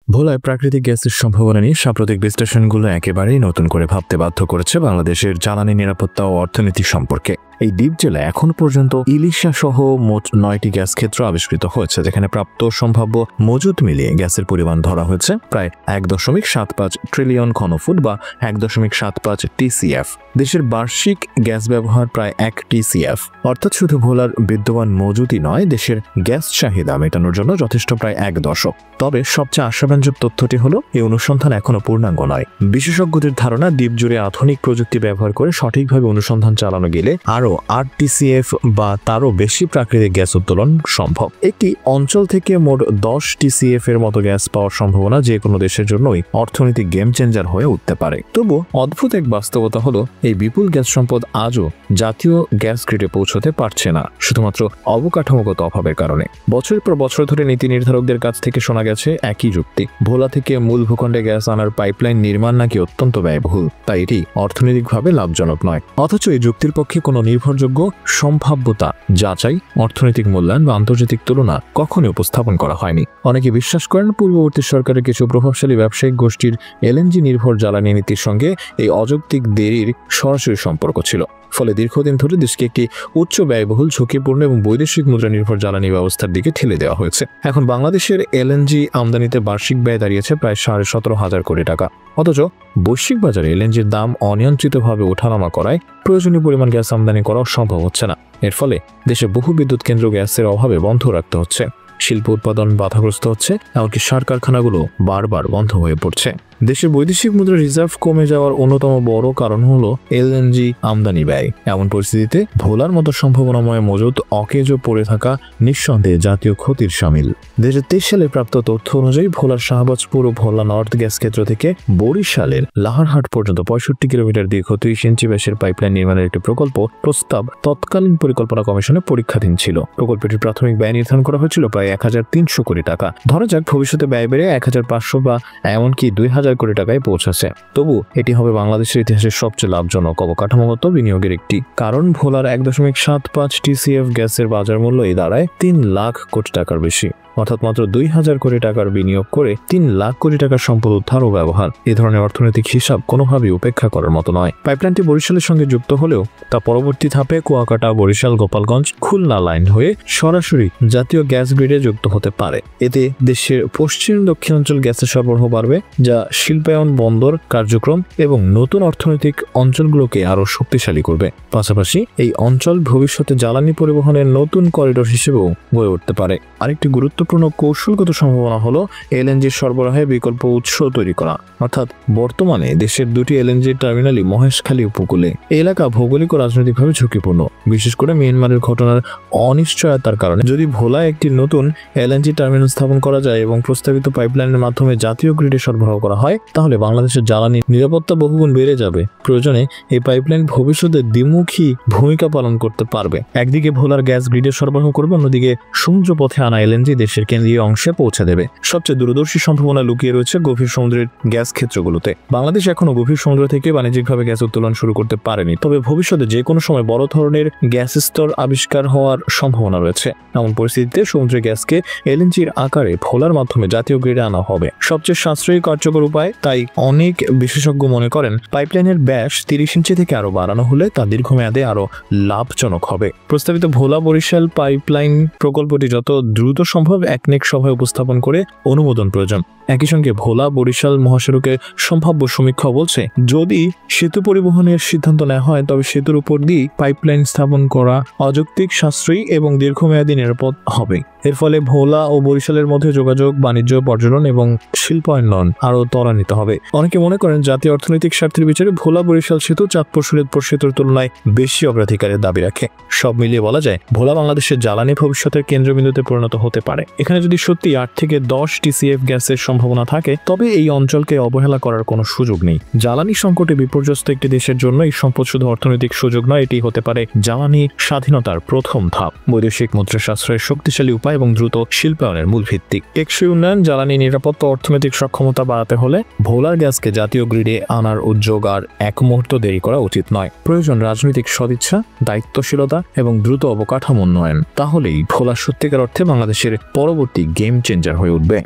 ভোলায় প্রাকৃতিক গ্যাসের সম্ভাবনা নিয়ে সাম্প্রতিক বিশ্লেষণগুলো একেবারেই নতুন করে ভাবতে বাধ্য করেছে বাংলাদেশের জ্বালানি নিরাপত্তা ও অর্থনীতি সম্পর্কে। এই দ্বীপ জেলায় এখন পর্যন্ত ইলিশা সহ মোট 9টি গ্যাস ক্ষেত্র আবিষ্কৃত হয়েছে, যেখানে প্রাপ্ত সম্ভাব্য মজুত মিলিয়ে গ্যাসের পরিমাণ ধরা হয়েছে প্রায় 1.75 ট্রিলিয়ন ঘনফুট বা 1.75 টিসিএফ। দেশের বার্ষিক গ্যাস ব্যবহার প্রায় 1 টিসিএফ, অর্থাৎ শুধু ভোলার বিদ্যমান মজুতই নয়, দেশের গ্যাস চাহিদা মেটানোর জন্য যথেষ্ট প্রায় 1 দশক। তবে সবচেয়ে আশাব্যঞ্জক তথ্যটি হলো এই অনুসন্ধান এখনো পূর্ণাঙ্গ নয়। বিশেষজ্ঞদের ধারণা, দ্বীপ জুড়ে আধুনিক প্রযুক্তি ব্যবহার করে সঠিকভাবে অনুসন্ধান চালানো গেলে আরও 8 টিসিএফ বা তারও বেশি প্রাকৃতিক গ্যাস উত্তোলন সম্ভব। একটি অঞ্চল থেকে মোট 10 টিসিএফ এর মতো গ্যাস পাওয়ার সম্ভাবনা যে কোনো দেশের জন্যই অর্থনৈতিক গেম চেঞ্জার হয়ে উঠতে পারে। তবু অদ্ভুত এক বাস্তবতা হলো, এই বিপুল গ্যাস সম্পদ আজও জাতীয় গ্যাস গ্রিডে পৌঁছতে পারছে না, শুধুমাত্র অবকাঠামোগত অভাবের কারণে। বছরের পর বছর ধরে নীতি নির্ধারকদের কাছ থেকে শোনা গেছে একই যুক্তি: ভোলা থেকে মূল ভূখণ্ডে গ্যাস আনার পাইপলাইন নির্মাণ নাকি অত্যন্ত ব্যয়বহুল, তাই এটি অর্থনৈতিকভাবে লাভজনক নয়। অথচ এই যুক্তির পক্ষে কোনো নির্ভরযোগ্য সম্ভাব্যতা যাচাই, অর্থনৈতিক মূল্যায়ন বা আন্তর্জাতিক তুলনা কখনোই উপস্থাপন করা হয়নি। অনেকে বিশ্বাস করেন, পূর্ববর্তী সরকারের কিছু প্রভাবশালী ব্যবসায়িক গোষ্ঠীর এলএনজি নির্ভর জ্বালানি নীতির সঙ্গে এই অযৌক্তিক দেরির সরাসরি সম্পর্ক ছিল। ফলে দীর্ঘদিন ধরে দেশকে একটি উচ্চ ব্যয়বহুল, ঝুঁকিপূর্ণ এবং বৈদেশিক মুদ্রা নির্ভর জ্বালানি ব্যবস্থার দিকে ঠেলে দেওয়া হয়েছে। এখন বাংলাদেশের এলএনজি আমদানিতে বার্ষিক ব্যয় দাঁড়িয়েছে প্রায় 17,500 কোটি টাকা। অথচ বৈশ্বিক বাজারে এলএনজির দাম অনিয়ন্ত্রিতভাবে ওঠানামা করায় প্রয়োজনীয় পরিমাণ গ্যাস আমদানি করা সম্ভব হচ্ছে না। এর ফলে দেশে বহু বিদ্যুৎ কেন্দ্র গ্যাসের অভাবে বন্ধ রাখতে হচ্ছে, শিল্প উৎপাদন বাধাগ্রস্ত হচ্ছে, এমনকি সার কারখানাগুলো বারবার বন্ধ হয়ে পড়ছে। দেশের বৈদেশিক মুদ্রা রিজার্ভ কমে যাওয়ার অন্যতম বড় কারণ হলো এলএনজি আমদানি ব্যয়। এমন পরিস্থিতিতে ভোলার মতো সম্ভাবনাময় মজুত অকেজো পড়ে থাকা নিঃসন্দেহে জাতীয় ক্ষতির শামিল। 2023 সালে প্রাপ্ত তথ্য অনুযায়ী ভোলার শাহবাজপুর ও ভোলা নর্থ গ্যাস ক্ষেত্র থেকে বরিশালের লাহারহাট পর্যন্ত 65 কিলোমিটার দীর্ঘ 30 ইঞ্চি ব্যাসের পাইপলাইন নির্মাণের একটি প্রস্তাব তৎকালীন পরিকল্পনা কমিশনে পরীক্ষাধীন ছিল। প্রকল্পটির প্রাথমিক ব্যয় নির্ধারণ করা হয়েছিল প্রায় 1300 কোটি টাকা। ধরা যাক ভবিষ্যতে ব্যয় বেড়ে 1500 বা এমনকি 2000 কোটি টাকায় পৌঁছেছে। তবু এটি হবে বাংলাদেশের ইতিহাসের সবচেয়ে লাভজনক অবকাঠামোগত বিনিয়োগের একটি। কারণ ভোলার 1.75 টিসিএফ গ্যাসের বাজার মূল্য দাঁড়ায় 3 লাখ কোটি টাকার বেশি, অর্থাৎ মাত্র 2000 কোটি টাকার বিনিয়োগ করে 3 লাখ কোটি টাকার সম্পদ উদ্ধার ও ব্যবহার। এ ধরনের অর্থনৈতিক হিসাব কোনোভাবেই উপেক্ষা করার মতো নয়। পাইপলাইনটি বরিশালের সঙ্গে যুক্ত হলেও তা পরবর্তী ধাপে কুয়াকাটা, বরিশাল, গোপালগঞ্জ, খুলনা লাইন হয়ে সরাসরি জাতীয় গ্যাস গ্রিডে যুক্ত হতে পারে। এতে দেশের পশ্চিম দক্ষিণাঞ্চল গ্যাসের সরবরাহ বাড়বে, যা শিল্পায়ন, বন্দর কার্যক্রম এবং নতুন অর্থনৈতিক অঞ্চলগুলোকে আরও শক্তিশালী করবে। পাশাপাশি এই অঞ্চল ভবিষ্যতে জ্বালানি পরিবহনের নতুন করিডোর হিসেবেও গড়ে উঠতে পারে। আরেকটি গুরুত্বপূর্ণ কৌশলগত সম্ভাবনা হলো এলএনজি সরবরাহে বিকল্প উৎস তৈরি করা। অর্থাৎ বর্তমানে দেশের 2টি এলএনজি টার্মিনালই মহেশখালী উপকূলে। এই এলাকা ভৌগোলিক ও রাজনৈতিকভাবে ঝুঁকিপূর্ণ, বিশেষ করে মিয়ানমারের ঘটনার অনিশ্চয়তার কারণে। যদি ভোলায় একটি নতুন এলএনজি টার্মিনাল স্থাপন করা যায় এবং প্রস্তাবিত পাইপলাইনের মাধ্যমে জাতীয় গ্রিডে সরবরাহ করা হয়, তাহলে বাংলাদেশের জ্বালানি নিরাপত্তা বহুগুণ বেড়ে যাবে। প্রয়োজনে এই পাইপলাইন ভবিষ্যতে দ্বিমুখী ভূমিকা পালন করতে পারবে। একদিকে ভোলার গ্যাস গ্রিডে সরবরাহ করবে, অন্যদিকে সমুদ্র পথে আনা এলএনজি দেশের কেন্দ্রীয় অংশে পৌঁছে দেবে। সবচেয়ে দূরদর্শী সম্ভাবনা লুকিয়ে রয়েছে গভীর সমুদ্রের গ্যাস ক্ষেত্রগুলোতে। বাংলাদেশ এখনো গভীর সমুদ্র থেকে বাণিজ্যিকভাবে গ্যাস উত্তোলন শুরু করতে পারেনি, তবে ভবিষ্যতে যে কোনো সময় বড় ধরনের গ্যাস স্তর আবিষ্কার হওয়ার সম্ভাবনা রয়েছে। এমন পরিস্থিতিতে সমুদ্রের গ্যাসকে এলএনজির আকারে ভোলার মাধ্যমে জাতীয় গ্রিডে আনা হবে সবচেয়ে সাশ্রয়ী কার্যকর উপায়। তাই অনেক বিশেষজ্ঞ মনে করেন, পাইপলাইনের ব্যাস 30 ইঞ্চি থেকে আরো বাড়ানো হলে তা দীর্ঘমেয়াদে আরো লাভজনক হবে। প্রস্তাবিত ভোলা বরিশাল পাইপলাইন প্রকল্পটি যত দ্রুত সম্ভব একনেক সভায় উপস্থাপন করে অনুমোদন প্রয়োজন। একই সঙ্গে ভোলা বরিশাল মহাসড়কের সম্ভাব্য সমীক্ষা বলছে, যদি সেতু পরিবহনের সিদ্ধান্ত নেওয়া হয়, তবে সেতুর উপর দিয়ে পাইপলাইন স্থাপন করা অযৌক্তিক, সাশ্রয়ী এবং দীর্ঘমেয়াদী নিরাপদ হবে। এর ফলে ভোলা ও বরিশালের মধ্যে যোগাযোগ, বাণিজ্য, পর্যটন এবং শিল্পায়ন আরও ত্বরান্বিত হবে। অনেকে মনে করেন, জাতীয় অর্থনৈতিক স্বার্থের বিচারে ভোলা বরিশাল সেতু চাঁদপুর-শরীয়তপুর সেতুর তুলনায় বেশি অগ্রাধিকারের দাবি রাখে। সব মিলিয়ে বলা যায়, ভোলা বাংলাদেশের জ্বালানি ভবিষ্যতের কেন্দ্রবিন্দুতে পরিণত হতে পারে। এখানে যদি সত্যি 8 থেকে 10 টিসিএফ গ্যাসের সম্ভাবনা থাকে, তবে এই অঞ্চলকে অবহেলা করার কোনো সুযোগ নেই। জ্বালানি সংকটে বিপর্যস্ত একটি দেশের জন্য এই সম্পদ শুধু অর্থনৈতিক সুযোগ নয়, এটি হতে পারে জ্বালানি স্বাধীনতার প্রথম ধাপ। বৈদেশিক মুদ্রা সাশ্রয়ের শক্তিশালী উপায় এবং দ্রুত শিল্পায়নের মূল ভিত্তি। টেকসই উন্নয়ন, জ্বালানি নিরাপত্তা, অর্থনৈতিক সক্ষমতা বাড়াতে হলে ভোলার গ্যাসকে জাতীয় গ্রিডে আনার উদ্যোগ আর এক মুহূর্ত দেরি করা উচিত নয়। প্রয়োজন রাজনৈতিক সদিচ্ছা, দায়িত্বশীলতা এবং দ্রুত অবকাঠামো উন্নয়ন। তাহলেই ভোলা সত্যিকার অর্থে বাংলাদেশের পরবর্তী গেম চেঞ্জার হয়ে উঠবে।